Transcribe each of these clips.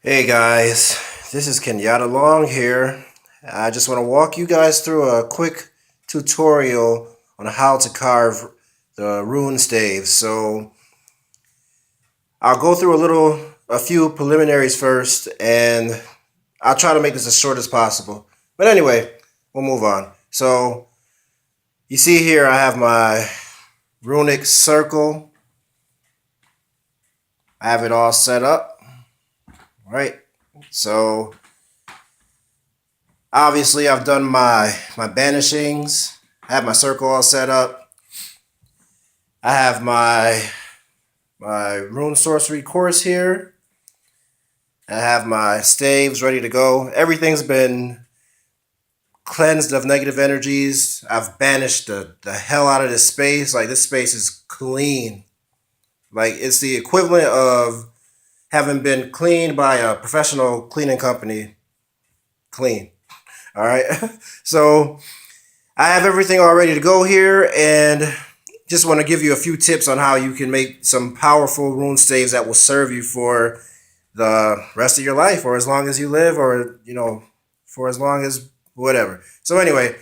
Hey guys, this is Kenyatta Long here. I just want to walk you guys through a quick tutorial on how to carve the Rune Staves. So I'll go through a few preliminaries first, and I'll try to make this as short as possible. But anyway, we'll move on. So you see here I have my runic circle. I have it all set up. All right. So obviously, I've done my banishings. I have my circle all set up. I have my rune sorcery course here. I have my staves ready to go. Everything's been cleansed of negative energies. I've banished the hell out of this space. Like, this space is clean. Like, it's the equivalent of having been cleaned by a professional cleaning company. Clean. All right. So I have everything all ready to go here, and just want to give you a few tips on how you can make some powerful rune staves that will serve you for the rest of your life, or as long as you live, or for as long as whatever. So anyway,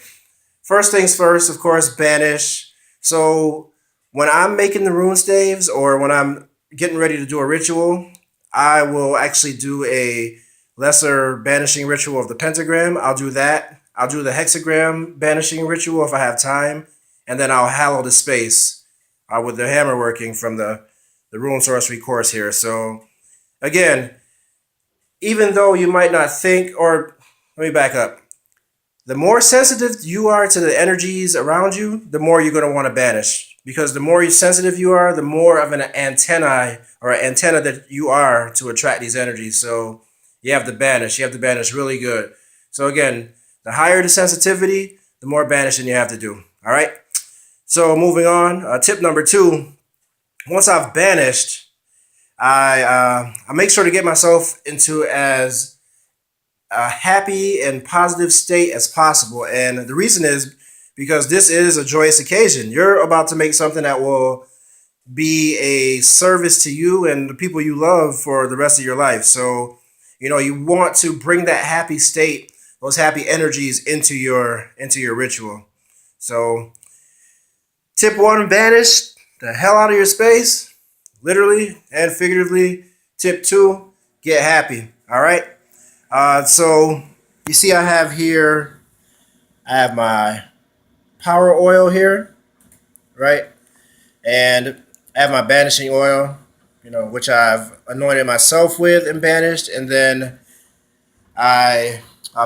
first things first, of course, banish. So when I'm making the rune staves, or when I'm getting ready to do a ritual, I will actually do a lesser banishing ritual of the pentagram. I'll do that. I'll do the hexagram banishing ritual if I have time, and then I'll hallow the space with the hammer working from the rune sorcery course here. So again, even though you might not think, or let me back up. The more sensitive you are to the energies around you, the more you're going to want to banish. Because the more sensitive you are, the more of an antenna that you are to attract these energies. So you have to banish. You have to banish really good. So again, the higher the sensitivity, the more banishing you have to do. All right. So moving on, tip number 2. Once I've banished, I make sure to get myself into as a happy and positive state as possible. And the reason is because this is a joyous occasion. You're about to make something that will be a service to you and the people you love for the rest of your life. So, you want to bring that happy state, those happy energies into your ritual. So, tip 1, banish the hell out of your space, literally and figuratively. Tip 2, get happy. All right. So you see, I have my power oil here, right? And I have my banishing oil, which I've anointed myself with and banished, and then I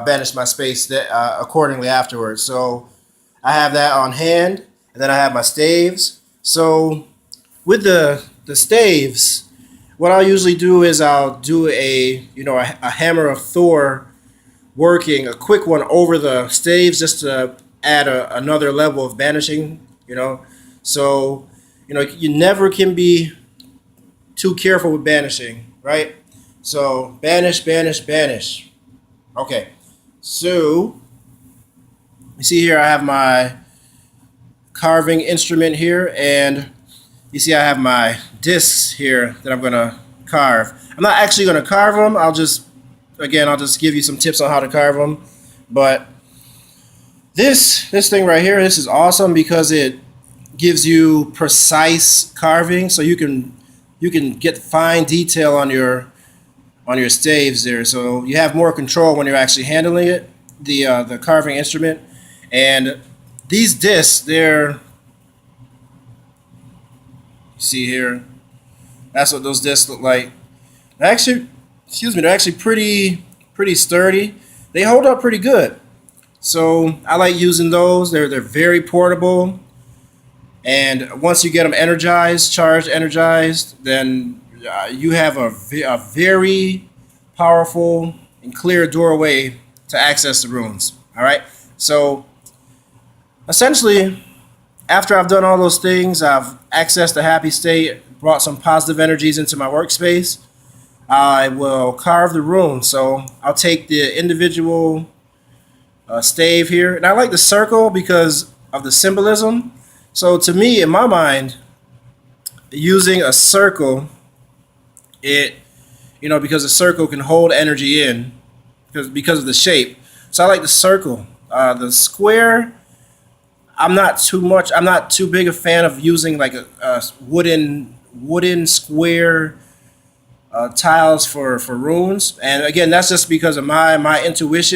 banish my space accordingly afterwards. So I have that on hand, and then I have my staves. So with the staves, what I'll usually do is I'll do a hammer of Thor working, a quick one over the staves, just to add another level of banishing. So you never can be too careful with banishing, right? So banish, banish, banish. Okay, so you see here I have my carving instrument here, and you see I have my discs here that I'm gonna carve. I'm not actually gonna carve them. I'll just give you some tips on how to carve them. But this thing right here, this is awesome because it gives you precise carving, so you can get fine detail on your staves there. So you have more control when you're actually handling it, the carving instrument. And these discs, you see here, that's what those discs look like. They're actually, they're actually pretty sturdy. They hold up pretty good. So I like using those. They're very portable. And once you get them energized, then you have a very powerful and clear doorway to access the runes. All right. So essentially, after I've done all those things, I've accessed the happy state, brought some positive energies into my workspace. I will carve the rune. So I'll take the individual stave here, and I like the circle because of the symbolism. So to me, in my mind, using a circle, it you know, because the circle can hold energy in because of the shape. So I like the circle. The square, I'm not too big a fan of using like a wooden square tiles for runes. And again, that's just because of my intuition.